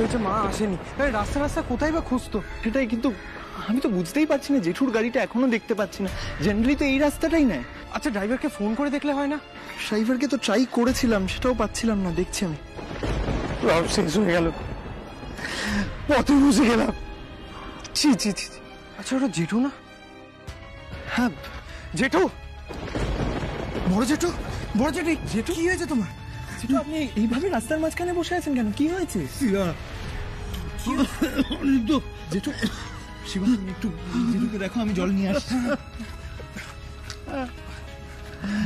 হয়েছে মা আসেনি, রাস্তা রাস্তা কোথায় বা খুঁজতো সেটাই, কিন্তু আমি তো বুঝতেই পারছি না, জেঠুর গাড়িটা এখনো দেখতে পাচ্ছি না। জেনারেলি তো এই রাস্তাটাই নেয়। আচ্ছা ড্রাইভারকে ফোন করে দেখলে হয় না? ড্রাইভারকে তো ট্রাই করেছিলাম, সেটাও পাচ্ছিলাম না, দেখছি আমি। সব শেষ হয়ে গেল, পথে বসে গেলাম। ছি ছি ছি। আচ্ছা ওটা জেঠু না? হ্যাঁ জেঠু, বড় জেঠু, বড় জেঠু। জেঠু কি হয়েছে তোমার? জেঠু আপনি এইভাবে রাস্তার মাঝখানে বসে আছেন কেন? কি হয়েছে? জেঠু, শিবা তুমি একটু জেঠুকে দেখো, আমি জল নিয়ে আসছি।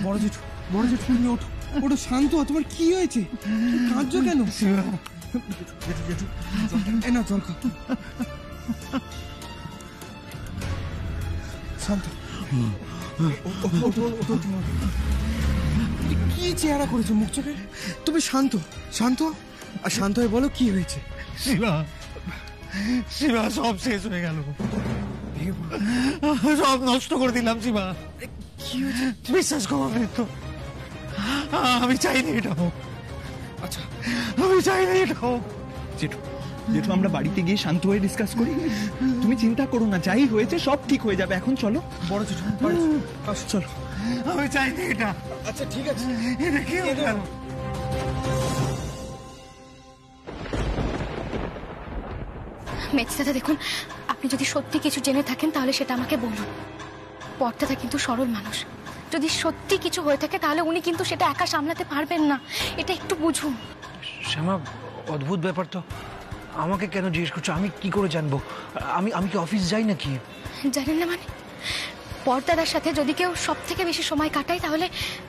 বড় জেঠু, বড় জেঠু তুমি ওঠো, ওঠো, শান্ত হও। তোমার কি হয়েছে? কাঁদছো কেন? জেঠু জেঠু এ না জল খাও, শান্ত। কি চেহারা করেছো মুখ চোখে? তুমি শান্ত, শান্ত, আর শান্ত হয়ে বলো কি হয়েছে। শিবা, শিবা সব শেষ হয়ে গেল, সব নষ্ট করে দিলাম শিবা। কি হয়েছে? বিশ্বাস করো তো, আমি চাইনি এটা হোক। আচ্ছা আমি চাইনি এটা হোক। জেঠু, জেঠু আমরা বাড়িতে গিয়ে শান্ত হয়ে ডিসকাস করি। তুমি চিন্তা করো না, যাই হয়েছে সব ঠিক হয়ে যাবে। এখন চলো বড় জেঠু, চলো। আমি চাইনি এটা। আচ্ছা ঠিক আছে, এটা কি হয়ে গেল? মেজদাদা দেখুন, আপনি যদি সত্যি কিছু জেনে থাকেন তাহলে সেটা আমাকে বলুন। বড়দাদা কিন্তু সরল মানুষ, যদি সত্যি কিছু হয়ে থাকে তাহলে উনি কিন্তু সেটা একা সামলাতে পারবেন না, এটা একটু বুঝুন। শ্যামা, অদ্ভুত ব্যাপার তো। আমাকে কেন জিজ্ঞেস করছো? আমি কি করে জানবো? আমি কি অফিস যাই নাকি? জানেন না মানে? বড়দাদার সাথে যদি কেউ সব থেকে বেশি সময় কাটায় তাহলে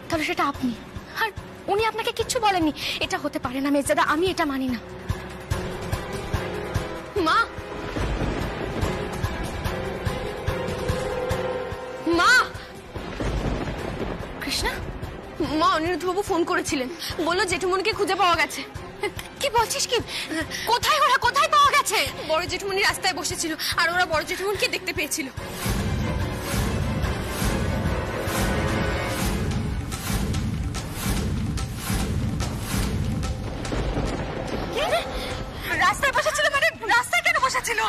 তাহলে সেটা আপনি। আর উনি আপনাকে কিচ্ছু বলেননি। এটা হতে পারে না মেজদাদা, আমি এটা মানি না। মা, মা, কৃষ্ণা, মা অনিরুদ্ধবাবু ফোন করেছিলেন, বললো জেঠুমনিকে খুঁজে পাওয়া গেছে। কি বলছিস? কি? কোথায় ওরা? কোথায় পাওয়া গেছে? বড় জেঠুমনি রাস্তায় বসেছিল আর ওরা বড় জেঠুমনিকে দেখতে পেয়েছিল। রাস্তায় বসেছিল মানে? রাস্তায় কেন বসেছিল?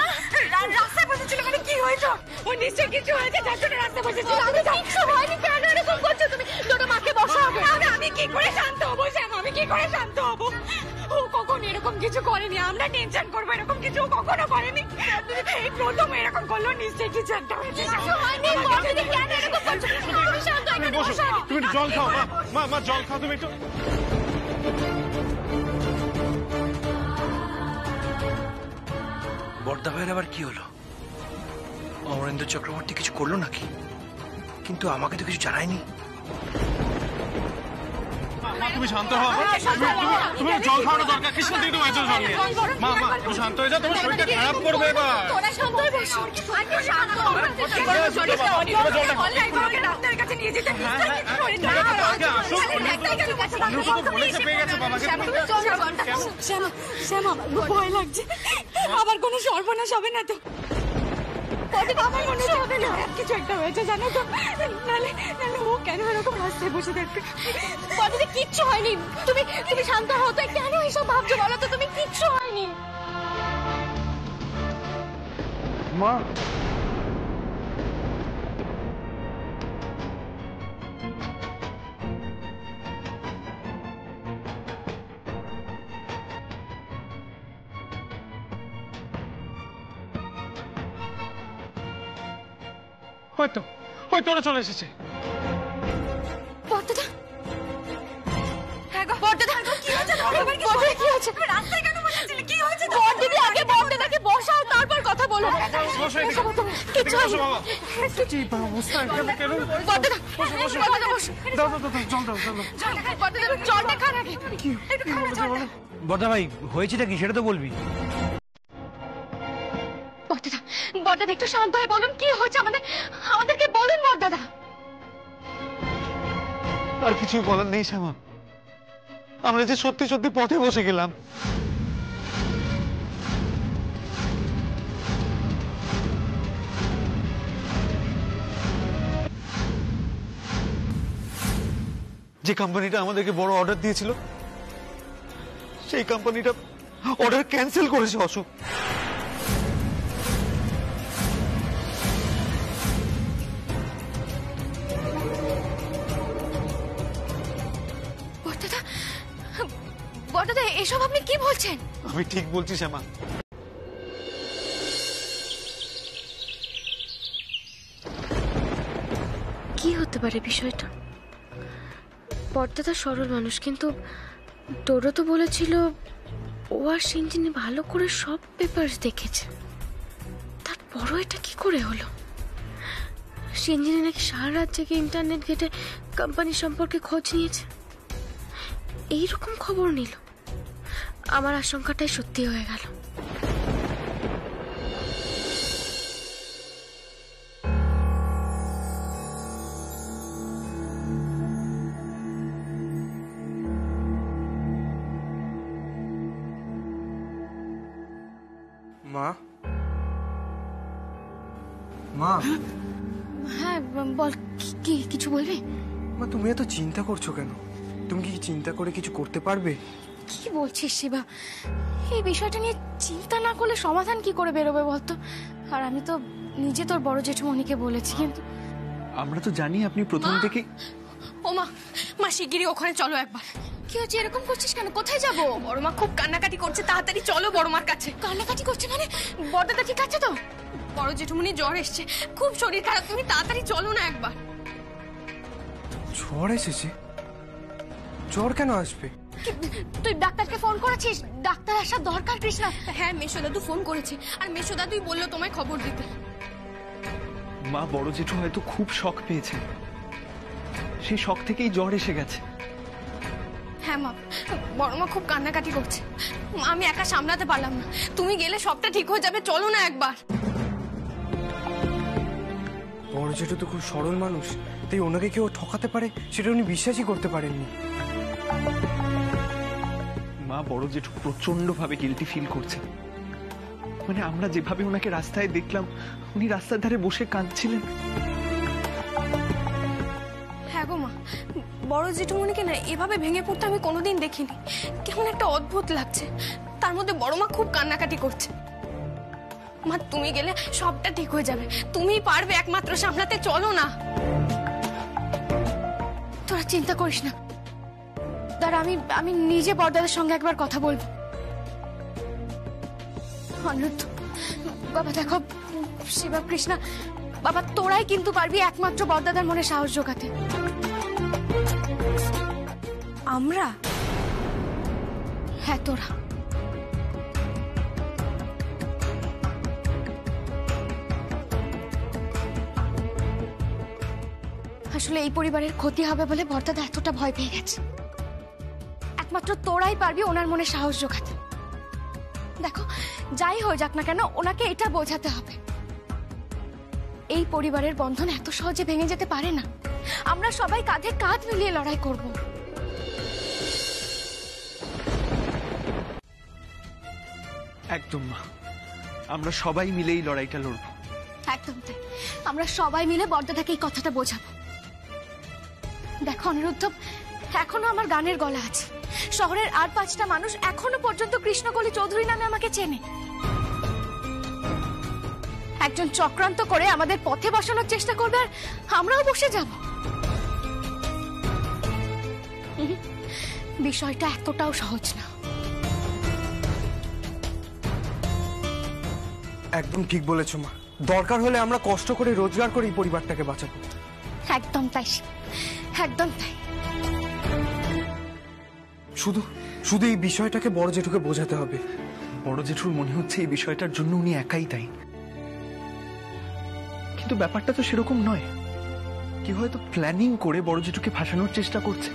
রাস্তায় বসেছিল মানে কি হয়েছে? ও নিশ্চয়ই কিছু হয়েছে যার জন্য রাস্তায় বসেছিল। আমি কিছু হয়নি, কেন এরকম করছো তুমি? দুটো মাকে বসাবে। আমি কি করে শান্ত হবো শ্যাম? আমি কি করে শান্ত হবো? ও কখনো এরকম কিছু করেনি। আমরা টেনশন করবো এরকম কিছু কখনো করেনি। এই প্রথম এরকম করলো, নিশ্চয়ই কিছু একটা হয়েছে। কেন এরকম করছো? তুমি শান্ত হয়ে বসো, তুমি জল খাও। মা মা জল খাও তুমি একটু। বড়দা ভাইয়ের আবার কি হলো? অমরেন্দ্র চক্রবর্তী কিছু করলো নাকি? কিন্তু আমাকে তো কিছু জানায়নি। তুমি শান্ত হও, তুমি জল খাওয়ানো দরকার। কৃষ্ণ তুই তো বাঁচো জল নিয়ে। মা মা তুমি শান্ত হয়ে যাও, তোমার শরীরটা খারাপ করবে এবার। তোরা শান্ত হয়ে বসো। শান্ত হও। ডাক্তারের কাছে নিয়ে যেতে শ্যামা, ভয় লাগছে। আবার কোনো সর্বনাশ হবে না তো? আমার মনে হবে না কিছু একটা হয়েছে, জানো তো? নালে ও কেন এরকম রাস্তায় বসে থাকবে? পথে কিচ্ছু হয়নি। তুমি তুমি শান্ত হও তো। কেন এসব ভাবছো বলো তো? তুমি কিচ্ছু হয়নি। মা হয়তো হয়তো ওরা চলে এসেছে। বড়দাদা, হ্যাঁ গো বড়দাদা, কি হয়েছে? কি হয়েছে? রাস্তায় কেন বসেছিলে? কি হয়েছে? বড়দিদি আগে বড়দাদাকে বসাও, তারপর কথা বলো। কিচ্ছু হয়নি। অবস্থা কেন? বড়দাদা, বড়দাদা বসো। দাও দাও দাও, জল দাও, জল দাও। বড়দাদা জলটা খান আগে। একটু খান জলটা। বড়দা ভাই হয়েছেটা কি সেটা তো বলবি। বড়দাদা, বড়দাদা একটু শান্ত হয়ে বলুন কি হয়েছে আমাদেরকে বলুন বড়দাদা। আর কিছুই বলার নেই শ্যামা, আমরা যে সত্যি সত্যি পথে বসে গেলাম। যে কোম্পানিটা আমাদেরকে বড় অর্ডার দিয়েছিল সেই কোম্পানিটা অর্ডার ক্যান্সেল করেছে অশোক। বড়দাদা, বড়দাদা এসব আপনি কি বলছেন? আমি ঠিক বলছি শ্যামা। কি হতে পারে বিষয়টা? বড়দাদা সরল মানুষ, কিন্তু তোরও তো বলেছিল ও আর সিঞ্জিনি ভালো করে সব পেপারস দেখেছে। তারপরও এটা কি করে হলো? সিঞ্জিনি নাকি সারা রাত জেগে ইন্টারনেট ঘেটে কোম্পানি সম্পর্কে খোঁজ নিয়েছে, এইরকম খবর নিল। আমার আশঙ্কাটাই সত্যি হয়ে গেল। মা, মা, হ্যাঁ বল, কি কিছু বলবি? মা তুমি এত চিন্তা করছো কেন? তুমি কি চিন্তা করে কিছু করতে পারবে? কি বলছিস শিবা? এই বিষয়টা নিয়ে চিন্তা না করলে সমাধান কি করে বেরোবে বলতো? আর আমি তো নিজে তোর বড় জেঠুমণিকে বলেছি, কিন্তু আমরা তো জানি আপনি প্রথম থেকে। ও মা, মা শিগগিরই ওখানে চলো একবার। কি হচ্ছে? এরকম করছিস কেন? কোথায় যাবো? বড় মা খুব কান্নাকাটি করছে, তাড়াতাড়ি চলো বড় মার কাছে। কান্নাকাটি করছে মানে? বড়দাদা ঠিক আছে তো? বড় জেঠুমনি জ্বর এসছে, খুব শরীর খারাপ, তুমি তাড়াতাড়ি চলো না একবার। জ্বর এসেছে? জ্বর কেন আসবে? তুই ডাক্তারকে ফোন করেছিস? ডাক্তার আসার দরকার কৃষ্ণা। হ্যাঁ, মেশো দাদু ফোন করেছে, আর মেশো দাদুই বললো তোমায় খবর দিতে। মা, বড় জেঠু হয়তো খুব শক পেয়েছে, সেই শক থেকেই জ্বর এসে গেছে। হ্যাঁ মা, বড় মা খুব কান্নাকাটি করছে, মা আমি একা সামলাতে পারলাম না, তুমি গেলে সবটা ঠিক হয়ে যাবে, চলো না একবার। বড় জেঠু তো খুব সরল মানুষ, তাই ওনাকে কেউ ঠকাতে পারে সেটা উনি বিশ্বাসই করতে পারেননি। মা, বড় জেঠু প্রচন্ড ভাবে গিল্টি ফিল করছে। মানে আমরা যেভাবে ওনাকে রাস্তায় দেখলাম, উনি রাস্তার ধারে বসে কাঁদছিলেন। হ্যাঁ গো মা, বড় জেঠুমনিকে না এভাবে ভেঙে পড়তে আমি কোনোদিন দেখিনি, কেমন একটা অদ্ভুত লাগছে। তার মধ্যে বড় মা খুব কান্নাকাটি করছে। মা তুমি গেলে সবটা ঠিক হয়ে যাবে, তুমিই পারবে একমাত্র সামলাতে, চলো না। তোরা চিন্তা করিস না, দাঁড়া আমি নিজে বড়দাদার সঙ্গে একবার কথা বলবো। অনিরুদ্ধ বাবা, দেখো শিবা, কৃষ্ণা বাবা, তোরাই কিন্তু পারবি একমাত্র বড়দাদার মনে সাহস জোগাতে। আমরা? হ্যাঁ তোরা। আসলে এই পরিবারের ক্ষতি হবে বলে বড়দাদা এতটা ভয় পেয়ে গেছে। একমাত্র তোরাই পারবি ওনার মনে সাহস জোগাতে। দেখো, যাই হয়ে যাক না কেন, ওনাকে এটা বোঝাতে হবে এই পরিবারের বন্ধন এত সহজে ভেঙে যেতে পারে না। আমরা সবাই কাঁধে কাঁধ মিলিয়ে লড়াই করব। একদম মা, আমরা সবাই মিলে এই লড়াইটা লড়বো। একদম তাই, আমরা সবাই মিলে বড়দাদাকে এই কথাটা বোঝাবো। দেখো অনিরুদ্ধ, এখনো আমার গানের গলা আছে। শহরের আর 5টা মানুষ এখনো পর্যন্ত কৃষ্ণকলি চৌধুরী নামে আমাকে চেনে। একজন চক্রান্ত করে আমাদের পথে বসানোর চেষ্টা করবে, আর আমরাও বসে যাব। বিষয়টা এতটাও সহজ না। একদম ঠিক বলেছো মা, দরকার হলে আমরা কষ্ট করে রোজগার করে এই পরিবারটাকে বাঁচাবো। একদম তাই, একদম তাই। শুধু শুধু এই বিষয়টাকে বড় জেঠুকে বোঝাতে হবে। বড় জেঠুর মনে হচ্ছে এই বিষয়টার জন্য উনি একাই দায়ী, কিন্তু ব্যাপারটা তো সেরকম নয়। কি হয়তো প্ল্যানিং করে বড় জেঠুকে ফাঁসানোর চেষ্টা করছে।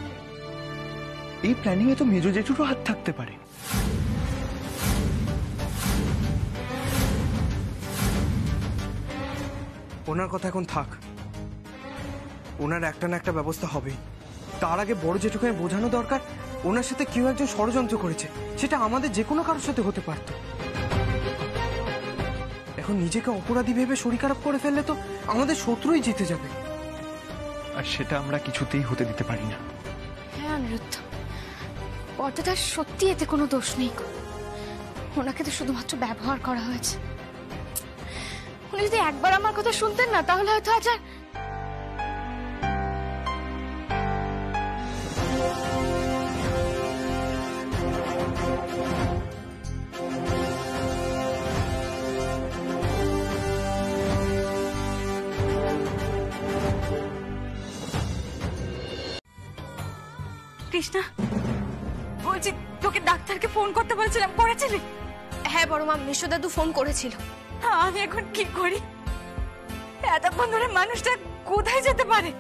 এই প্ল্যানিং এ তো মেজো জেঠুরও হাত থাকতে পারে। ওনার কথা এখন থাক, ওনার একটা না একটা ব্যবস্থা হবেই। তার আগে বড় জেঠুকে বোঝানো দরকার ওনার সাথে কেউ একজন ষড়যন্ত্র করেছে, সেটা আমাদের যে কোনো কারোর সাথে হতে পারত। এখন নিজেকে অপরাধী ভেবে শরীর খারাপ করে ফেললে তো আমাদের শত্রুই জিতে যাবে, আর সেটা আমরা কিছুতেই হতে দিতে পারি না। হ্যাঁ অনিরুদ্ধ, বড়দাদার সত্যি এতে কোনো দোষ নেই। ওনাকে তো শুধুমাত্র ব্যবহার করা হয়েছে। উনি যদি একবার আমার কথা শুনতেন না, তাহলে হয়তো আজ আর কৃষ্ণা, বলছি তোকে ডাক্তারকে ফোন করতে বলেছিলাম, করেছিলি? হ্যাঁ বড় মা, মিশো দাদু ফোন করেছিল। আমি এখন কি করি? এতক্ষণ ধরে মানুষটা কোথায় যেতে পারে?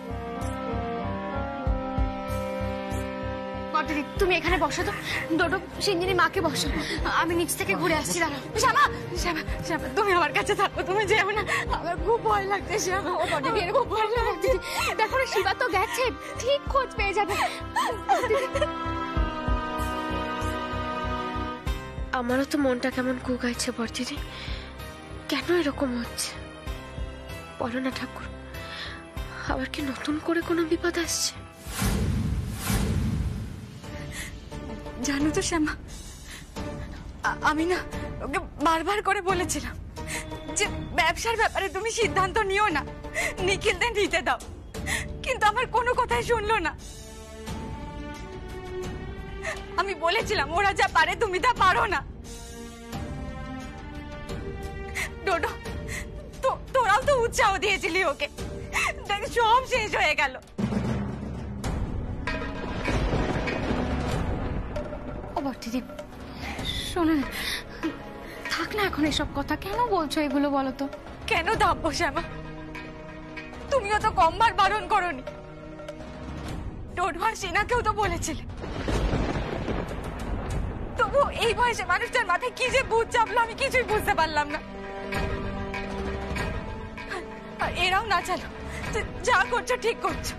বড়দি, তুমি এখানে বসো তো। ডোডো, সিঞ্জিনি মাকে বসো, আমি নিচ থেকে ঘুরে আসছি। দাঁড়াও। শ্যামা, শ্যামা, শ্যামা, তুমি আমার কাছে থাকো, তুমি যেও না, আমার খুব ভয় লাগছে শ্যামা। ও বড়দি, এরকম ভয় লাগছে। দেখো না, শিবা তো গেছে, ঠিক খোঁজ পেয়ে যাবে। আমারও তো মনটা কেমন কুগাইছে বড়দিদি। কেন এরকম হচ্ছে বলো না ঠাকুর, আবার কি নতুন করে কোনো বিপদ আসছে? জানো তো শ্যামা, আমি না ওকে বারবার করে বলেছিলাম যে ব্যবসার ব্যাপারে তুমি সিদ্ধান্ত নিও না, নিখিলদের নিতে দাও, কিন্তু আমার কোনো কথাই শুনলো না। আমি বলেছিলাম ওরা যা পারে তুমি তা পারো না। ডোডো, তোরাও তো উৎসাহ দিয়েছিলি ওকে, দেখ সব শেষ হয়ে গেল। ও বড়দিদি, শোনো না, থাক না এখন এসব কথা। কেন বলছো এগুলো বলো তো? কেন ভাববো শ্যামা? তুমিও তো কমবার বারণ করনি, ডোডো আর সেনাকেও তো বলেছিলে। তবু এই বয়সে মানুষটার মাথায় কি যে ভূত চাপলো আমি কিছুই বুঝতে পারলাম না। আর এরাও না চালো, যা করছো ঠিক করছো।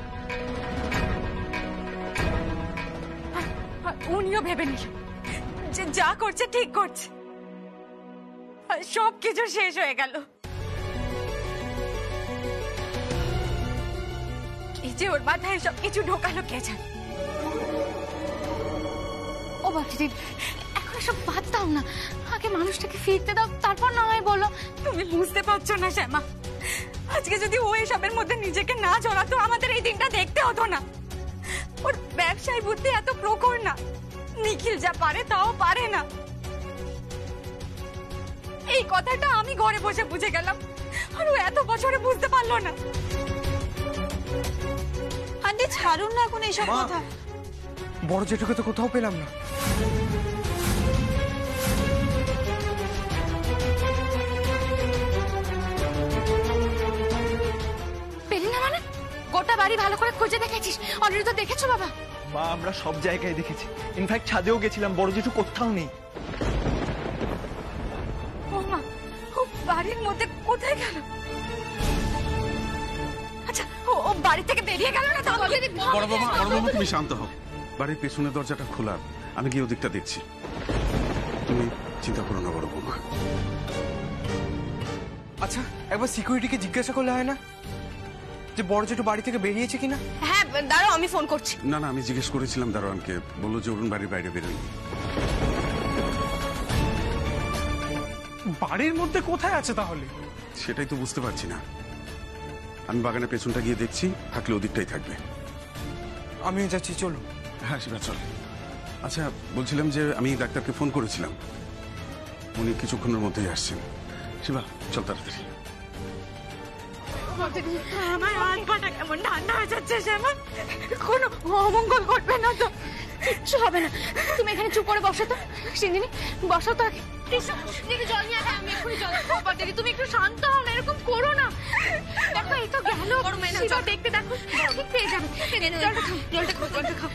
আর উনিও ভেবে নিল যে যা করছে ঠিক করছে, আর সবকিছু শেষ হয়ে গেল। এই যে ওর মাথায় সবকিছু ঢোকালো কে জানে। ও বড়দিদি, এখন সব বাদ দাও না, আগে মানুষটাকে ফিরতে দাও, তারপর না হয় বলো। তুমি বুঝতে পারছো না শ্যামা, আজকে যদি ও এসবের মধ্যে নিজেকে না জড়াতো আমাদের এই দিনটা দেখতে হতো না। ওর ব্যবসায়ী বুদ্ধি এত প্রখর না, নিখিল যা পারে তাও পারে না। এই কথাটা আমি ঘরে বসে বুঝে গেলাম, আর ও এত বছরে বুঝতে পারলো না। আন্টি ছাড়ুন না এখন এইসব মা, কথা। বড় জেঠুকে তো কোথাও পেলাম না। পেলি না মানে? গোটা বাড়ি ভালো করে খুঁজে দেখেছিস? অলরেডি তো দেখেছো বাবা। মা, আমরা সব জায়গায় দেখেছি, ইনফ্যাক্ট ছাদেও গেছিলাম, বড় জেঠু কোথাও নেই। ও মা, ও বাড়ির মধ্যে কোথায় গেল? আচ্ছা, ও বাড়ি থেকে বেরিয়ে গেল না তাহলে? বড় বৌমা তুমি শান্ত হও, বাড়ির পেছনের দরজাটা খোলা, আমি গিয়ে ওদিকটা দেখছি, তুমি চিন্তা করো না বড় বৌমা। আচ্ছা, একবার সিকিউরিটিকে জিজ্ঞাসা করলে হয় না যে বড় জেঠু বাড়ি থেকে বেরিয়েছে কিনা? হ্যাঁ দাঁড়াও, আমি ফোন করছি। না না, আমি জিজ্ঞেস করেছিলাম দারোয়ানকে, বললো যে অরুণ বাড়ির বাইরে বেরোয়নি। বাড়ির মধ্যে কোথায় আছে তাহলে? সেটাই তো বুঝতে পারছি না। আমি বাগানের পেছনটা গিয়ে দেখছি, থাকলে ওদিকটাই থাকবে। আমিও যাচ্ছি, চলো। হ্যাঁ শিবা চল। আচ্ছা বলছিলাম যে আমি ডাক্তারকে ফোন করেছিলাম, উনি কিছুক্ষণের মধ্যেই আসছেন। শিবা চল তাড়াতাড়ি। আমার হাত পাটা কেমন ঠান্ডা হয়ে যাচ্ছে শ্যামা, কোনো অমঙ্গল ঘটবে না তো? কিচ্ছু হবে না, তুমি এখানে চুপ করে বসো তো। সিঞ্জিনি বসো তো আগে। জল নিয়ে আসো, আমি এক্ষুনি জল দেবো। বড়দিদি, তুমি একটু শান্ত হও না, এরকম করো না। দেখো এই তো গেল, শিবা দেখতে দেখো, ঠিক পেয়ে যাবে। জলটা খাও, জলটা খাও, জলটা খাও।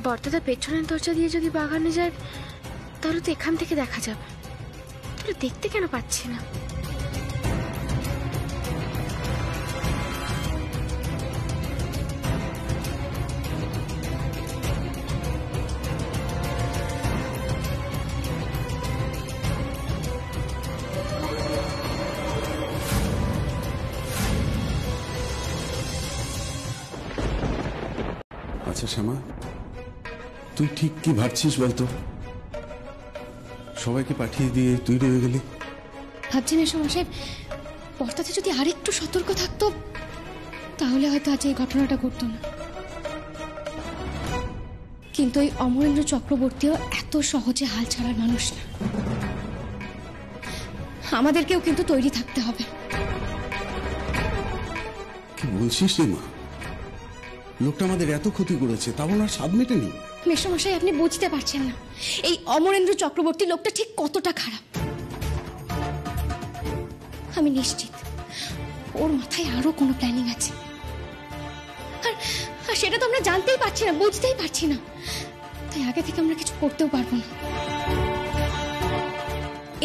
বর্দাদা পেছনের দরজা দিয়ে যদি বাগানে যায়, তাহলে তো এখান থেকে দেখা যাবে। তাহলে দেখতে কেন পাচ্ছি না? আচ্ছা শ্যামা, তুই ঠিক কি ভাবছিস বলতো? সবাইকে পাঠিয়ে দিয়ে তুই রয়ে গেলি। ভাবছি মেশামশাই, পর্দাতে যদি আরেকটু সতর্ক থাকতো তাহলে হয়তো আজ এই ঘটনাটা ঘটতো না। কিন্তু এই অমরেন্দ্র চক্রবর্তীও এত সহজে হাল ছাড়ার মানুষ না। আমাদেরকেও কিন্তু তৈরি থাকতে হবে। কি বলছিস রে মা? লোকটা আমাদের এত ক্ষতি করেছে, তাও না স্বাদ মেটেনি। মেশামশাই, আপনি বুঝতে পারছেন না এই অমরেন্দ্র চক্রবর্তী লোকটা ঠিক কতটা খারাপ। আমি নিশ্চিত ওর মাথায় আরো কোনো প্ল্যানিং আছে, আর সেটা তো আমরা জানতেই পারছি না, বুঝতেই পারছি না। তাই আগে থেকে আমরা কিছু করতেও পারবো না।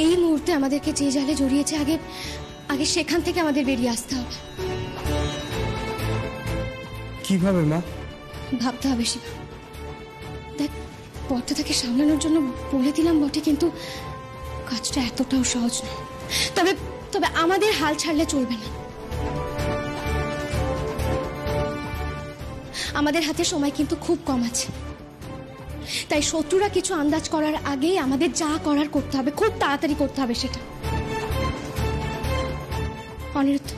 এই মুহূর্তে আমাদেরকে যে জালে জড়িয়েছে, আগে সেখান থেকে আমাদের বেরিয়ে আসতে হবে। কিভাবে মা? ভাবতে হবে শিবা। দেখ, পথটাকে সামলানোর জন্য বলে দিলাম বটে, কিন্তু কাজটা এতটাও সহজ নয়। তবে তবে আমাদের হাল ছাড়লে চলবে না। আমাদের হাতে সময় কিন্তু খুব কম আছে, তাই শত্রুরা কিছু আন্দাজ করার আগেই আমাদের যা করার করতে হবে, খুব তাড়াতাড়ি করতে হবে সেটা। অনিরুদ্ধ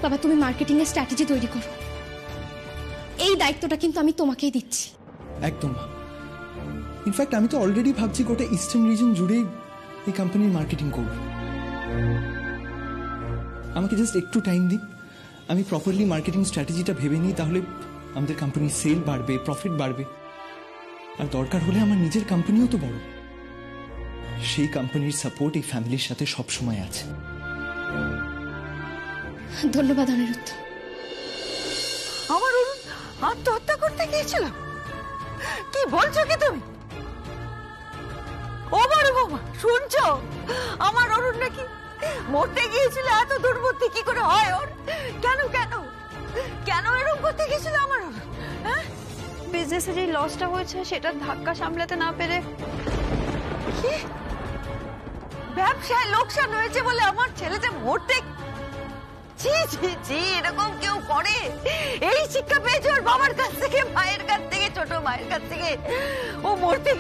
বাবা, তুমি মার্কেটিং এর স্ট্র্যাটেজি তৈরি করো। এই দায়িত্বটা কিন্তু আমি তোমাকেই দিচ্ছি। একদম। ইনফ্যাক্ট আমি তো অলরেডি ভাবছি গোটা ইস্টার্ন রিজন জুড়েই এই কোম্পানির মার্কেটিং করব। আমাকে জাস্ট একটু টাইম দিন, আমি প্রপারলি মার্কেটিং স্ট্র্যাটেজিটা ভেবে নিই, তাহলে আমাদের কোম্পানির সেল বাড়বে, প্রফিট বাড়বে। আর দরকার হলে আমার নিজের কোম্পানিও তো বড়, সেই কোম্পানির সাপোর্ট এই ফ্যামিলির সাথে সবসময় আছে। ধন্যবাদ অনিরুদ্ধ। আমার অরুণ আত্মহত্যা করতে গিয়েছিল? কি বলছো কি তুমি? ও বড় বৌমা, শুনছো? আমার অরুণ নাকি মরতে গিয়েছিল? এত দুর্বুদ্ধি কি করে হয় ওর? কেন কেন কেন এরকম করতে গিয়েছিল আমার অরুণ? হ্যাঁ, বিজনেসে যে লসটা হয়েছে সেটার ধাক্কা সামলাতে না পেরে। কি ব্যবসায় লোকসান হয়েছে বলে আমার ছেলে যে মরতে? জি জি জি, এরকম কেউ করে? এই শিক্ষা পেয়েছে ওর বাবার কাছ থেকে, মায়ের কাছ থেকে, ছোট মায়ের কাছ থেকে। ও মরতে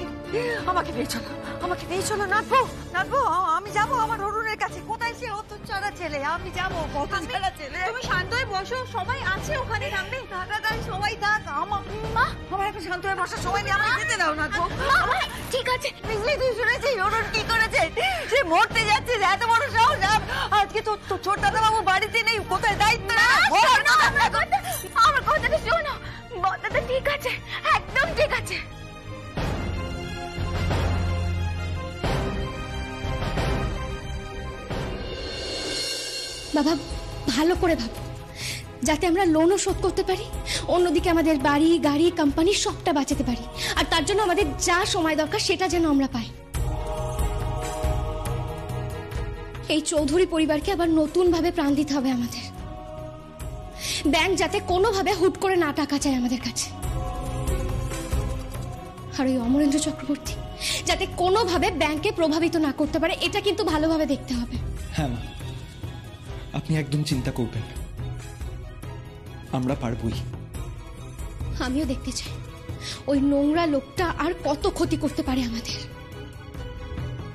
আমাকে নিয়ে চলো, আমাকে নিয়ে চলো। নাটবো নাটবো, আমি যাবো আমার অরুণের কাছে। কোথায় সে হতচ্ছাড়া ছেলে? আমি যাবো, হতচ্ছাড়া ছেলে। তুমি শান্ত হয়ে বসো, সবাই আছে ওখানে সামনে। থাকা সবাই থাক, আমার এখন শান্ত হয়ে বসার সময় নেই, আমাকে যেতে দাও। নাটবো ঠিক আছে। বুঝলি, তুই শুনেছিস অরুণ কি করেছে? সে মরতে যাচ্ছে, এত বড় সাহস! আজকে তো ছোট দাদা বাবু বাড়িতে নেই, কোথায় দায়িত্ব? আমার কথাটা শোনো, কথাটা ঠিক আছে, একদম ঠিক আছে। বাবা, ভালো করে ভাবো, যাতে আমরা লোনও শোধ করতে পারি, অন্যদিকে আমাদের বাড়ি, গাড়ি, কোম্পানি সবটা বাঁচাতে পারি। আর তার জন্য আমাদের যা সময় দরকার সেটা যেন আমরা পাই। এই চৌধুরী পরিবারকে আবার নতুন ভাবে প্রাণ দিতে হবে আমাদের। ব্যাংক যাতে কোনোভাবে হুট করে না টাকা চায় আমাদের কাছে, আর ওই অমরেন্দ্র চক্রবর্তী যাতে কোনোভাবে ব্যাংকে প্রভাবিত না করতে পারে, এটা কিন্তু ভালোভাবে দেখতে হবে। হ্যাঁ মা, আপনি একদম চিন্তা করবেন না, আমরা পারবই। আমিও দেখতে চাই ওই নোংরা লোকটা আর কত ক্ষতি করতে পারে আমাদের।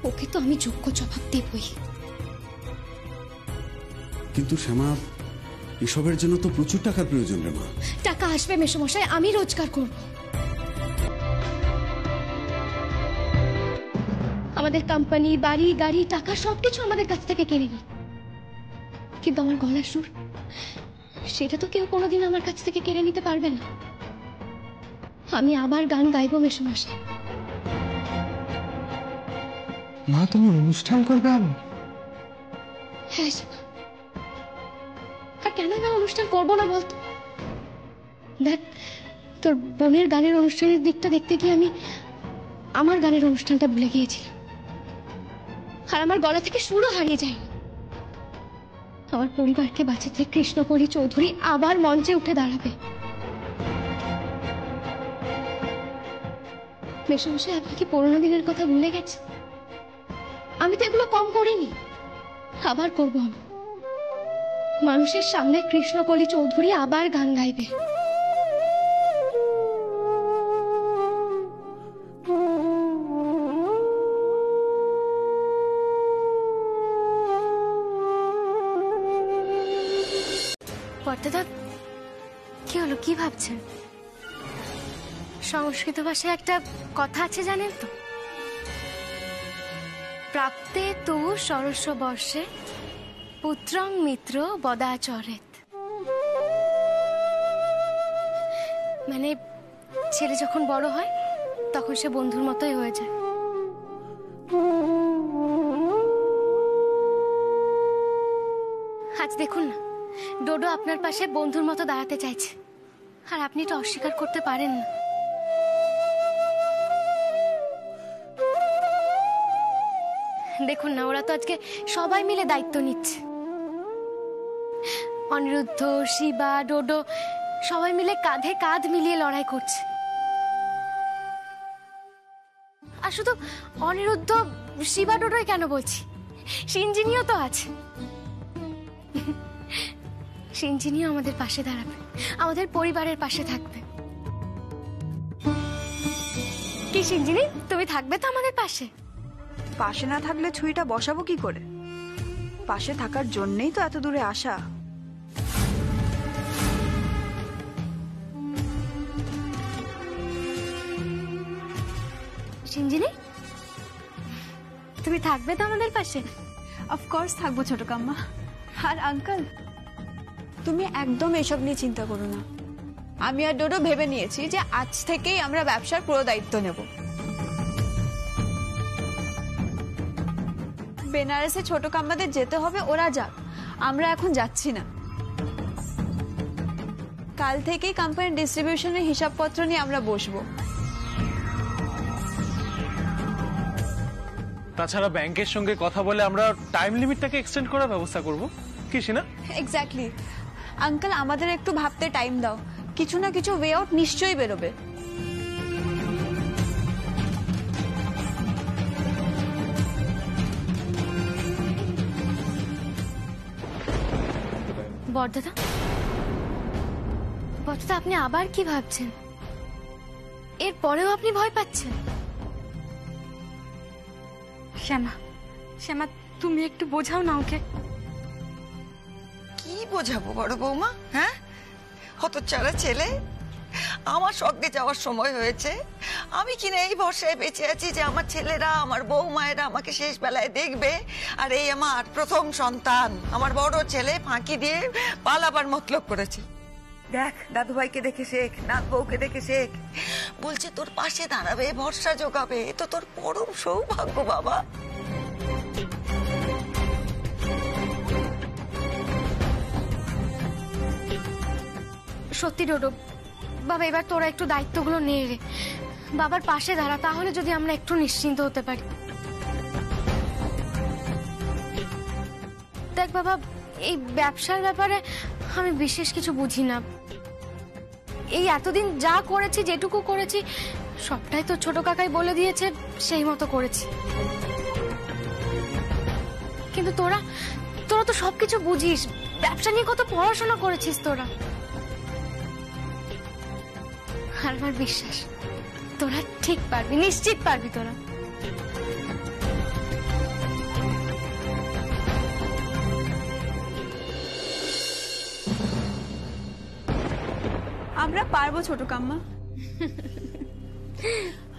ওকে তো আমি যোগ্য জবাব দেবই। কিন্তু শ্যামা, এসবের জন্য তো প্রচুর টাকার প্রয়োজন রে মা। টাকা আসবে মেসোমশাই, আমি রোজগার করব। আমাদের কোম্পানি, বাড়ি, গাড়ি, টাকা সবকিছু আমাদের কাছ থেকে কেড়ে নি, কিন্তু আমার গলার সুর সেটা তো কেউ কোনোদিন আমার কাছ থেকে কেড়ে নিতে পারবে না। আমি আবার গান গাইবো মেসোমশাই। মা, তুমি অনুষ্ঠান করবে? হ্যাঁ শিবা, আর কেন না অনুষ্ঠান করবো না বলতো? দেখ, তোর বোনের গানের অনুষ্ঠানের দিকটা দেখতে গিয়ে আমি আমার গানের অনুষ্ঠানটা ভুলে গিয়েছিলাম, আর আমার গলা থেকে সুরও হারিয়ে যায়। আমার পরিবারকে বাঁচাতে কৃষ্ণকলি চৌধুরী আবার মঞ্চে উঠে দাঁড়াবে। মেশামশাই, আপনি কি পুরোনো দিনের কথা ভুলে গেছে? আমি তো এগুলো কম করিনি, আবার করবো আমি। মানুষের সামনে কৃষ্ণকলি চৌধুরী আবার গান গাইবে। বর্দাদা, কি হলো, কি ভাবছেন? সংস্কৃত ভাষায় একটা কথা আছে জানেন তো, প্রাপ্তে তু সরস্ব বর্ষে পুত্রং মিত্র বদাচরেত। মানে ছেলে যখন বড় হয় তখন সে বন্ধুর মতোই হয়ে যায়। আজ দেখুন না, ডোডো আপনার পাশে বন্ধুর মতো দাঁড়াতে চাইছে, আর আপনি এটা অস্বীকার করতে পারেন না। দেখুন না, ওরা তো আজকে সবাই মিলে দায়িত্ব নিচ্ছে। অনিরুদ্ধ, শিবা, ডোডো সবাই মিলে কাঁধে কাঁধ মিলিয়ে লড়াই করছে। আর শুধু অনিরুদ্ধ, শিবা, ডোডোই কেন বলছি, সিঞ্জিনিও তো আছে। সিঞ্জিনিও আমাদের পাশে দাঁড়াবে, আমাদের পরিবারের পাশে থাকবে। কি সিঞ্জিনি, তুমি থাকবে তো আমাদের পাশে? পাশে না থাকলে ছুরিটা বসাবো কি করে? পাশে থাকার জন্যই তো এত দূরে আসা। সিঞ্জিনি, তুমি থাকবে তো আমাদের পাশে? অফকোর্স থাকবো ছোট কাম্মা। আর আঙ্কেল, তুমি একদম এসব নিয়ে চিন্তা করো না। আমি আর ডোডো ভেবে নিয়েছি যে আজ থেকেই আমরা ব্যবসার পুরো দায়িত্ব নেব। বেনারসে ছোট কাম্মাদের যেতে হবে, ওরা যাক, আমরা এখন যাচ্ছি না। কাল থেকেই কোম্পানির ডিস্ট্রিবিউশনের হিসাবপত্র নিয়ে আমরা বসবো। তাছাড়া ব্যাংকের সঙ্গে কথা বলে আমরা টাইম লিমিটটাকে এক্সটেন্ড করার ব্যবস্থা করব, কি না? এক্স্যাক্টলি আঙ্কেল, আমাদের একটু ভাবতে টাইম দাও, কিছু না কিছু ওয়ে আউট নিশ্চয়ই বেরোবে। বর্দাদা, বর্দাদা, আপনি আবার কি ভাবছেন? এরপরেও আপনি ভয় পাচ্ছেন? শ্যামা, শ্যামা, তুমি একটু বোঝাও না ওকে। কি বোঝাবো বড় বৌমা? হ্যাঁ, হতচ্ছাড়া ছেলে, আমার সঙ্গে যাওয়ার সময় হয়েছে। আমি কিনা এই ভরসায় বেঁচে আছি যে আমার ছেলেরা, আমার বৌমায়েরা আমাকে শেষ বেলায় দেখবে। আর এই আমার প্রথম সন্তান, আমার বড় ছেলে ফাঁকি দিয়ে পালাবার মতলব করেছে। দেখ, দাদুভাইকে দেখে শেখ, নাত বউকে দেখে শেখ, বলছে তোর পাশে দাঁড়াবে, ভরসা জোগাবে। এ তো তোর পরম সৌভাগ্য বাবা। সত্যি ডোডো, বাবা এবার তোরা একটু দায়িত্বগুলো নিয়ে রে, বাবার পাশে দাঁড়া, তাহলে যদি আমরা একটু নিশ্চিন্ত হতে পারি। দেখ বাবা, এই ব্যবসার ব্যাপারে আমি বিশেষ কিছু বুঝি না। এই এতদিন যা করেছি, যেটুকু করেছি, সবটাই তো ছোট কাকাই বলে দিয়েছে, সেই মতো করেছি। কিন্তু তোরা তোরা তো সবকিছু বুঝিস, ব্যবসা নিয়ে কত পড়াশোনা করেছিস তোরা। আর আমার বিশ্বাস তোরা ঠিক পারবি, নিশ্চিত পারবি তোরা। আমরা পারবো ছোট কাম্মা।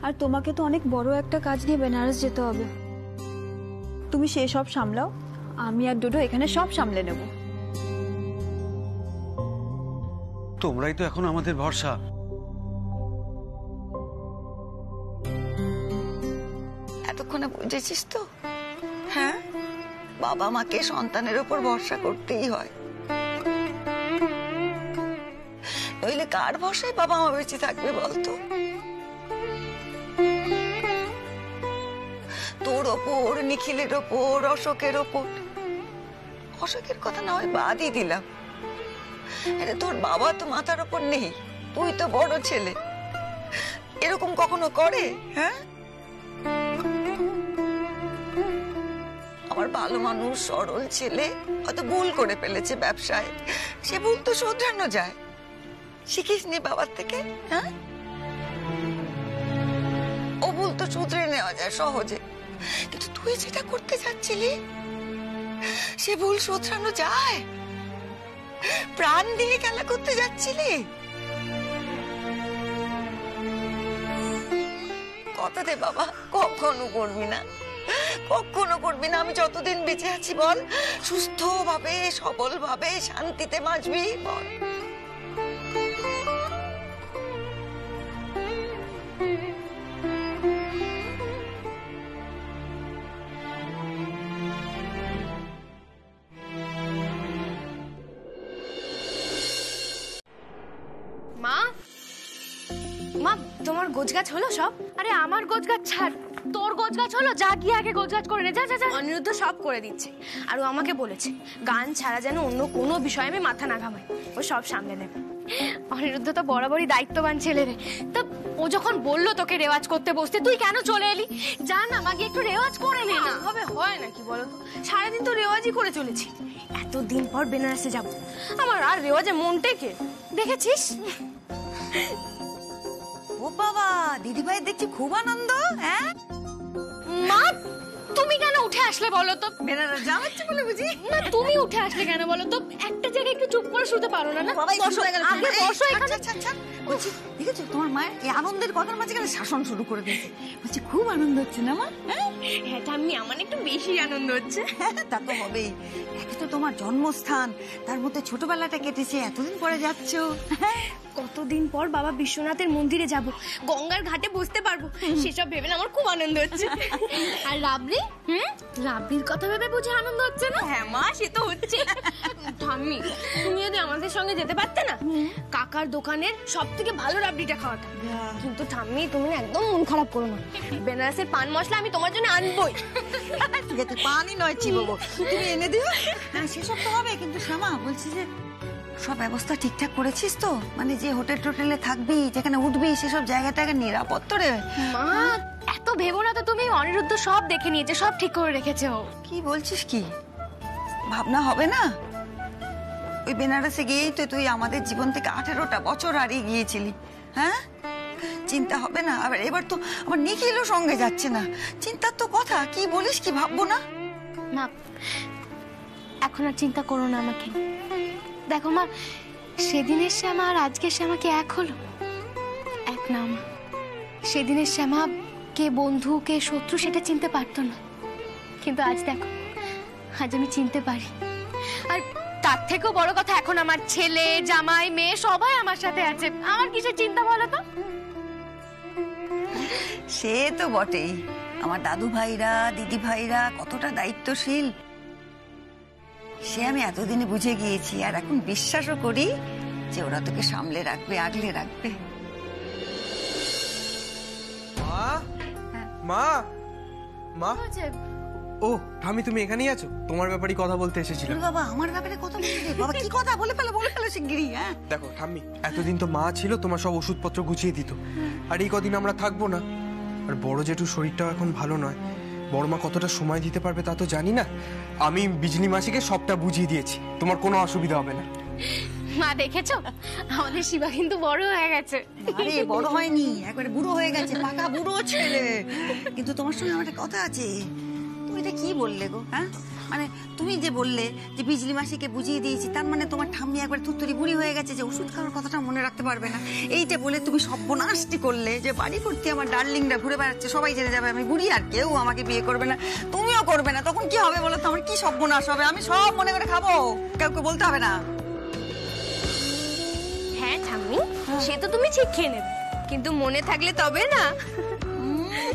আর তোমাকে তো অনেক বড় একটা কাজ নিয়ে বেনারস যেতে হবে, তুমি সেই সব সামলাও, আমি আর ডোডো এখানে সব সামলে নেব। তোমরাই তো এখন আমাদের ভরসা। এতক্ষণে বুঝেছিস তো? হ্যাঁ, বাবা মাকে সন্তানের উপর ভরসা করতেই হয়, নইলে কার ভরসায় বাবা মা বেঁচে থাকবে বলতো? তোর ওপর, নিখিলের ওপর, অশোকের ওপর। অশোকের কথা না হয় বাদই দিলাম, আরে তোর বাবা তো মাথার ওপর নেই, তুই তো বড় ছেলে, এরকম কখনো করে? হ্যাঁ, আমার ভালো মানুষ, সরল ছেলে হয়তো ভুল করে ফেলেছে ব্যবসায়, সে ভুল তো শোধরানো যায়। শিখিসনি বাবার থেকে? হ্যাঁ, ও ভুল তো শুধরে নেওয়া যায় সহজে, কিন্তু তুই যেটা করতে যাচ্ছিলি, সে ভুল শোধরানো যায়? প্রাণ দিয়ে খেলা করতে যাচ্ছিলি? কথা দে বাবা, কখনো করবি না, কখনো করবি না। আমি যতদিন বেঁচে আছি বল, সুস্থভাবে সবলভাবে শান্তিতে বাঁচবি বল। মা, মা তোমার গোছগাছ হলো সব? আরে আমার গোছগাছ ছাড়, তোর গোছগাছ হলো? যা গিয়ে আগে গোছগাছ করে নে, যা যা যা। অনিরুদ্ধ সব করে দিচ্ছে, আর ও আমাকে বলেছে গান ছাড়া যেন অন্য কোনো বিষয়ে আমি মাথা না ঘামাই, ও সব সামলে নেবে। অনিরুদ্ধ তো বরাবরই দায়িত্ববান ছেলে রে, তা ও যখন বললো তোকে রেওয়াজ করতে বসতে, তুই কেন চলে এলি? যা না মাগে একটু রেওয়াজ করে নে না। হবে হয় নাকি বলো তো, সারাদিন তো রেওয়াজই করে চলেছি। এতদিন পর বেনারসে যাব, আমার আর রেওয়াজে মন টেকে, দেখেছিস? ও বাবা, দিদিভাই দেখছি খুব আনন্দ। হ্যাঁ মা, তুমি কেন উঠে আসলে বলো তো? বেনারস যাওয়াচ্ছি বলে বুঝি? না, তুমি উঠে আসলে কেন বলো তো? একটা জায়গায় একটু চুপ করে শুতে পারো না? বসো, আগে বসো এখানে। বলছি, দেখেছো তোমার মায়ের এই আনন্দের কথার মাঝখানে শাসন শুরু করে দিয়েছে। বলছি খুব আনন্দ হচ্ছে না মা? হ্যাঁ ঠাম্মি, আমার একটু বেশি আনন্দ হচ্ছে। তা তো হবেই, একে তো তোমার জন্মস্থান, তার মধ্যে ছোটবেলাটা কেটেছে, এতদিন পরে যাচ্ছ। কতদিন পর বাবা বিশ্বনাথের মন্দিরে যাব, গঙ্গার ঘাটে বসতে পারবো, সেসব ভেবে আমার খুব আনন্দ হচ্ছে। আর রাবড়ি, রাবড়ির কথা ভেবে বুঝে আনন্দ হচ্ছে না? হ্যাঁ মা, সে তো হচ্ছে। ঠাম্মি, তুমি যদি আমাদের সঙ্গে যেতে পারতে না, কাকার দোকানের সব থেকে ভালো রাবড়িটা খাওয়াতাম। কিন্তু ঠাম্মি, তুমি একদম মন খারাপ করো না, বেনারসের পান মশলা আমি তোমার জন্য আনবোই। পানি নয় চিবোবো, তুমি এনে দিও। হ্যাঁ সেসব তো হবে, কিন্তু শ্যামা বলছি যে সব ব্যবস্থা ঠিকঠাক করেছিস তো? মানে যে হোটেল টোটেলে থাকবি, যেখানে উঠবি, সেসব জায়গাটাকে নিরাপদ তো রে? মা, এত ভেবো না তো তুমি, অনিরুদ্ধ সব দেখে নিয়েছে, সব ঠিক করে রেখেছে ও। কি বলছিস কি? ভাবনা হবে না? ওই বেনারসে গিয়েই তো তুই আমাদের জীবন থেকে 18টা বছর হারিয়ে গিয়েছিলি। হ্যাঁ, চিন্তা হবে না? আবার এবার তো আমার নিখিলও সঙ্গে যাচ্ছে না, চিন্তার তো কথা। কি বলিস, কি ভাববো না? মা, এখন আর চিন্তা করো না আমাকে। দেখো মা, সেদিনের শ্যামা আর আজকের শ্যামা কি এক হলো? এক না মা। সেদিনের শ্যামা কে বন্ধু কে শত্রু সেটা চিনতে পারতো না, কিন্তু আজ দেখো, আজ আমি চিনতে পারি। আর তার থেকেও বড় কথা, এখন আমার ছেলে জামাই মেয়ে সবাই আমার সাথে আছে, আমার কিসের চিন্তা বলো তো? সে তো বটেই, আমার দাদু ভাইরা দিদি ভাইরা কতটা দায়িত্বশীল, সে আমি এতদিনে বুঝে গিয়েছি। আর এখন বিশ্বাসও করি যে ওরা তোকে সামলে রাখবে, আগলে রাখবে। মা, মা, ও ঠামি, তুমি এখানেই আছো? তোমার ব্যাপারে কথা বলতে এসেছিলাম। বাবা, আমার ব্যাপারে কথা বলতে? বাবা কি কথা? বলে ফেলো শিগগিরই। হ্যাঁ দেখো ঠাম্মি, এতদিন তো মা ছিল, তোমার সব ওষুধপত্র গুছিয়ে দিত, আর এই কদিন আমরা থাকবো না। আর বড় জেঠুর শরীরটাও এখন ভালো নয়, বড় মা কতটা সময় দিতে পারবে তা তো জানি না। আমি বিজলি মাসিকে সবটা বুঝিয়ে দিয়েছি, তোমার কোনো অসুবিধা হবে না। মা দেখেছো, আমাদের শিবা কিন্তু বড় হয়ে গেছে। আরে বড় হয়নি, একবারে বুড়ো হয়ে গেছে, পাকা বুড়ো ছেলে। কিন্তু তোমার সঙ্গে আমার একটা কথা আছে। তুমি এটা কি বললে গো? হ্যাঁ, মানে তুমি যে বললে যে বিজলি মাসিকে বুঝিয়ে দিয়েছি, তার মানে তোমার ঠাম্মি একবার থুত্তুরি বুড়ি হয়ে গেছে, যে ওষুধ খাওয়ার কথাটা মনে রাখতে পারবে না। এইটা বলে তুমি সর্বনাশটি করলে, যে বাড়ি ভর্তি আমার ডার্লিংরা ঘুরে বেড়াচ্ছে, সবাই জেনে যাবে আমি বুড়ি, আর কেউ আমাকে বিয়ে করবে না, তুমিও করবে না। তখন কি হবে বলো তো? আমার কি সর্বনাশ হবে? আমি সব মনে করে খাবো, কাউকে বলতে হবে না। হ্যাঁ ঠাম্মি, সে তো তুমি ঠিক খেয়ে নেবে, কিন্তু মনে থাকলে তবে না।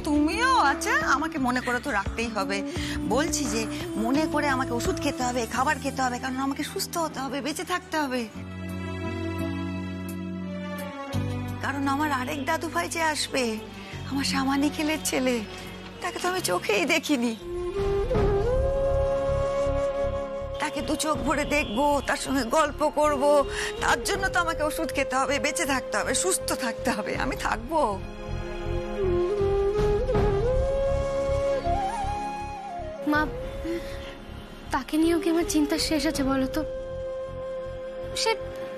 তুমিও আচ্ছা, আমাকে মনে করে তো রাখতেই হবে। বলছি যে মনে করে আমাকে ওষুধ খেতে হবে, খাবার খেতে হবে, কারণ আমাকে সুস্থ হতে হবে, বেঁচে থাকতে হবে। কারণ আমার আরেক দাদু ভাই যে আসবে, আমার সামানি খেলের ছেলে, তাকে তো আমি চোখেই দেখিনি। তাকে দু চোখ ভরে দেখবো, তার সঙ্গে গল্প করব, তার জন্য তো আমাকে ওষুধ খেতে হবে, বেঁচে থাকতে হবে, সুস্থ থাকতে হবে। আমি থাকবো। মা, তাকে নিয়েও কি আমার চিন্তা শেষ আছে বলো তো? সে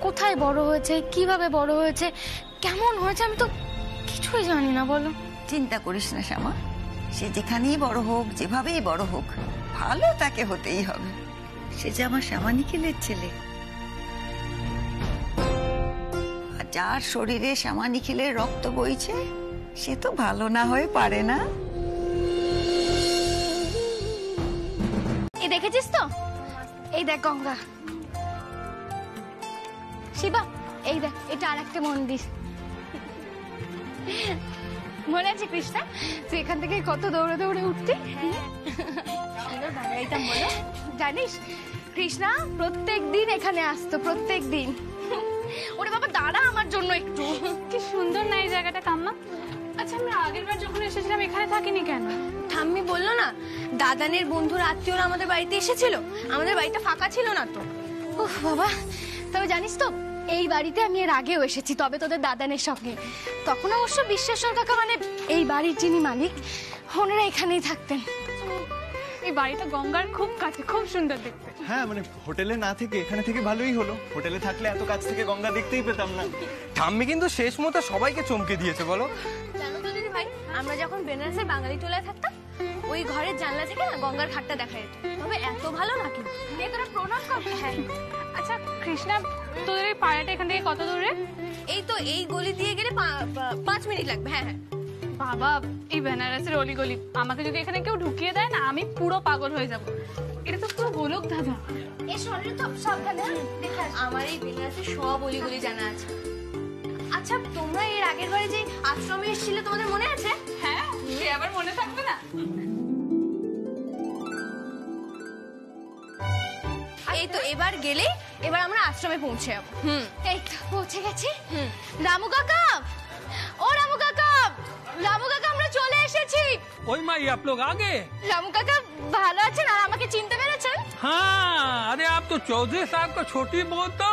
কোথায় বড় হয়েছে, কিভাবে বড় হয়েছে, কেমন হয়েছে, আমি তো কিছুই জানি না। বলো। চিন্তা করিস না শ্যামা, সে যেখানেই বড় হোক, যেভাবেই বড় হোক, ভালো তাকে হতেই হবে। সে যে আমার শ্যামা নিখিলের ছেলে। যার শরীরে শ্যামানিখিলের রক্ত বইছে সে তো ভালো না হয়ে পারে না। এই দেখেছিস তো, এই দেখ গঙ্গা। শিবা, এই দেখ এটা আর একটা মন্দির। মনে আছে কৃষ্ণা, তুই এখান থেকে কত দৌড়ে দৌড়ে উঠতি? বলো, জানিস কৃষ্ণা প্রত্যেক দিন এখানে আসতো, প্রত্যেক দিন। ওরে বাবা দাঁড়া আমার জন্য একটু। কি সুন্দর না এই জায়গাটা কাম্মা। আচ্ছা আমরা আগের বার যখন এসেছিলাম এখানে থাকিনি কেন? ঠাম্মি বললো না, দাদানের বন্ধুর আত্মীয়রা আমাদের বাড়িতে এসেছিল, আমাদের বাড়িটা ফাঁকা ছিল না তো। উফ বাবা, তবে জানিস তো এই বাড়িতে আমি এর আগেও এসেছি, তবে তোদের দাদানের সঙ্গে। তখন অবশ্য বিশ্বেশ্বর কাকা মানে এই বাড়ির যিনি মালিক, ওনারা এখানেই থাকতেন। এই বাড়িটা গঙ্গার খুব কাছে, খুব সুন্দর দেখতে। হ্যাঁ মানে হোটেলে না থেকে এখানে থেকে ভালোই হলো। হোটেলে থাকলে এত কাছ থেকে গঙ্গা দেখতেই পেতাম না। ঠাম্মি কিন্তু শেষ মতো সবাইকে চমকে দিয়েছে বলো। জানো তো দিদি ভাই, আমরা যখন বেনারসের বাঙালি টোলায় থাকতাম, ওই ঘরের জানলা থেকে না গঙ্গার ঘাটটা দেখা যেত। তবে এত ভালো না কিন্তু। নে তোরা প্রণাম কর। হ্যাঁ। আচ্ছা কৃষ্ণা, তোদের এই পাড়াটা এখান থেকে কত দূরে? এই তো এই গলি দিয়ে গেলে 5 মিনিট লাগবে। হ্যাঁ হ্যাঁ। বাবা, এই বেনারসের অলিগলি আমাকে যদি এখানে কেউ ঢুকিয়ে দেয় না, আমি পুরো পাগল হয়ে যাব। এটা তো পুরো গোলক ধাঁধা। এই শরীরে তো সাবধানে দেখে আমার এই বেনারসের সব অলিগলি জানা আছে। আচ্ছা তোমরা এর আগের বারে যে আশ্রমে এসেছিলে তোমাদের মনে আছে? হ্যাঁ, সে আবার মনে থাকবে না? এই তো এবার গেলে এবার আমরা আশ্রমে পৌঁছে যাবো। এই তো পৌঁছে গেছি। রামু কাকা, ও রামু কাকা, রামু কাকা আমরা চলে এসেছি। ওই মাই आप लोग आ गए? রামু কাকা ভালো আছেন আর আমাকে চিনতে পেরেছেন? हाँ, अरे आप तो चौधरी साहब का छोटी बहू तो।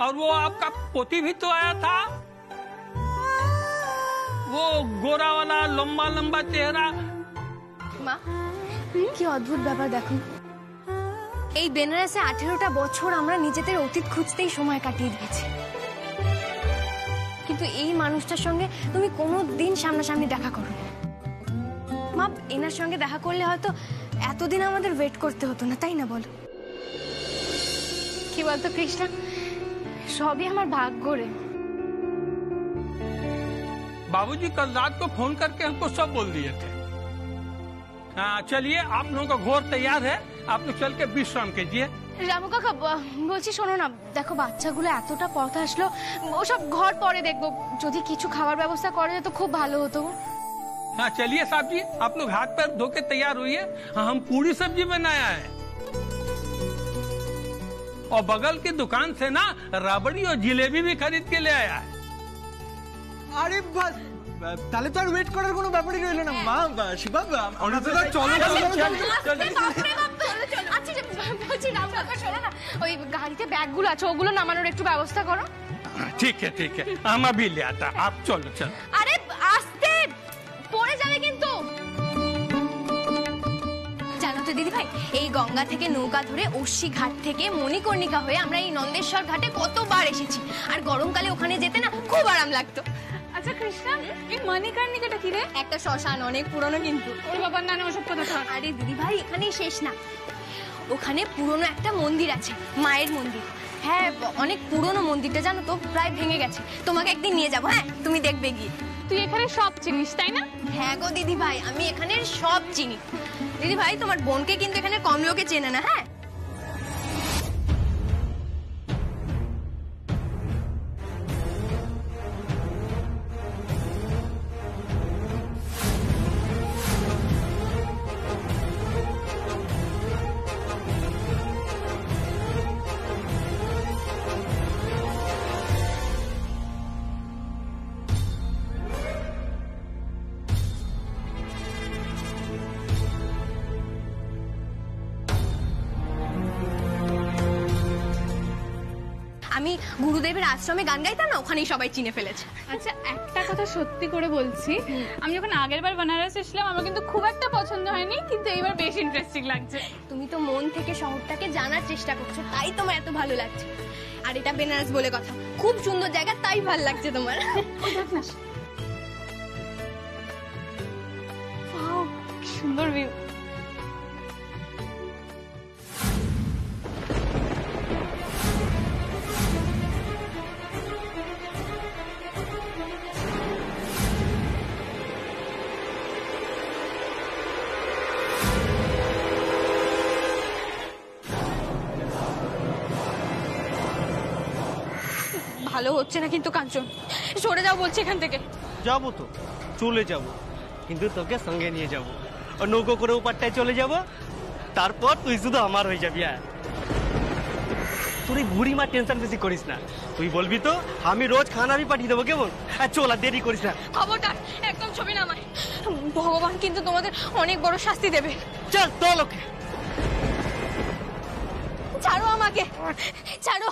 और वो आपका पोती भी तो आया था, वो गोरा वाला लंबा लंबा चेहरा। মা, কি অদ্ভুত ব্যাপার দেখো। এই বেনারসে 18টা বছর আমরা নিজেদের অতীত খুঁজতেই সময় কাটিয়ে দিয়েছি, কিন্তু এই মানুষটার সঙ্গে তুমি কোনোদিন সামনাসামনি দেখা করো মা। এনার সঙ্গে দেখা করলে হয়তো এতদিন আমাদের ওয়েট করতে হতো না, তাই না বলো? কি বলতো কৃষ্ণা, সবই আমার ভাগ্য রে। बाबूजी कल रात को फोन करके हमको सब बोल दिए थे। हाँ, चलिए आप लोगों का घोर तैयार है, आप लोग चल के विश्राम कीजिए। রামু কাকা বলছি শোনো না, দেখো বাচ্চাগুলো এতটা পথ আসলো, ওসব ঘর পরে দেখবো, যদি কিছু খাবার ব্যবস্থা করে তো খুব ভালো হতো। हाँ चलिए साहब जी, आप लोग हाथ पैर धो के तैयार हुई। हाँ, हम पूरी सब्जी बनाया है और बगल की दुकान से ना राबड़ी और जिलेबी भी खरीद के ले आया है। আরে বাস, তাহলে তো আর ওয়েট করার কোনো ব্যাপারই রইলো না। মা, শিবা, আমরা তো চলো আচ্ছা বলছি রামু কাকা শোনো না, ওই গাড়িতে ব্যাগগুলো আছে ওগুলো নামানোর একটু ব্যবস্থা করো। ठीक है, हम अभी ले आता, आप चलो चलो। আরে আস্তে, পড়ে যাবে কিন্তু। জানো তো দিদি ভাই, এই গঙ্গা থেকে নৌকা ধরে অশ্বী ঘাট থেকে মণিকর্ণিকা হয়ে আমরা এই নন্দেশ্বর ঘাটে কতবার এসেছি, আর গরমকালে ওখানে যেতে না খুব আরাম লাগতো। আচ্ছা কৃষ্ণা, এই মণিকর্ণিকাটা কি রে? একটা শ্মশান, অনেক পুরনো কিন্তু। ওর বাবার নানা ওসব কথা থাক। আরে দিদি ভাই এখানেই শেষ না, ওখানে পুরনো একটা মন্দির আছে, মায়ের মন্দির। হ্যাঁ অনেক পুরনো মন্দিরটা, জানো তো প্রায় ভেঙে গেছে। তোমাকে একদিন নিয়ে যাবো, হ্যাঁ তুমি দেখবে গিয়ে। তুই এখানে সব চিনিস তাই না? হ্যাঁ গো দিদি ভাই, আমি এখানের সব চিনি। দিদি ভাই তোমার বোনকে কিন্তু এখানে কম লোকে চেনে না। হ্যাঁ আমি গুরুদেবের আশ্রমে গান গাইতাম না, ওখানেই সবাই চিনে ফেলেছে। আচ্ছা একটা কথা সত্যি করে বলছি, আমি যখন আগের বার বেনারস এসেছিলাম আমার কিন্তু খুব একটা পছন্দ হয়নি, কিন্তু এইবার বেশ ইন্টারেস্টিং লাগছে। তুমি তো মন থেকে শহরটাকে জানার চেষ্টা করছো, তাই তোমার এত ভালো লাগছে। আর এটা বেনারস বলে কথা, খুব সুন্দর জায়গা, তাই ভালো লাগছে তোমার। কি সুন্দর ভিউ। ভালো হচ্ছে না কিন্তু কাঞ্চন, সরে যাও বলছি এখান থেকে। যাবো তো, চলে যাব, কিন্তু তোকে সঙ্গে নিয়ে যাব, আর নৌকো করে ওপারটায় চলে যাব, তারপর তুই শুধু আমার হয়ে যাবি। আর তুই বুড়ি মা টেনশন বেশি করিস না, তুই বলবি তো আমি রোজ খানা আমি পাঠিয়ে দেবো, কেমন? আর চল, আর দেরি করিস না। খবরদার একদম ছবি না আমায়, ভগবান কিন্তু তোমাদের অনেক বড় শাস্তি দেবে। চল চল, ওকে ছাড়ো আমাকে, ছাড়ো।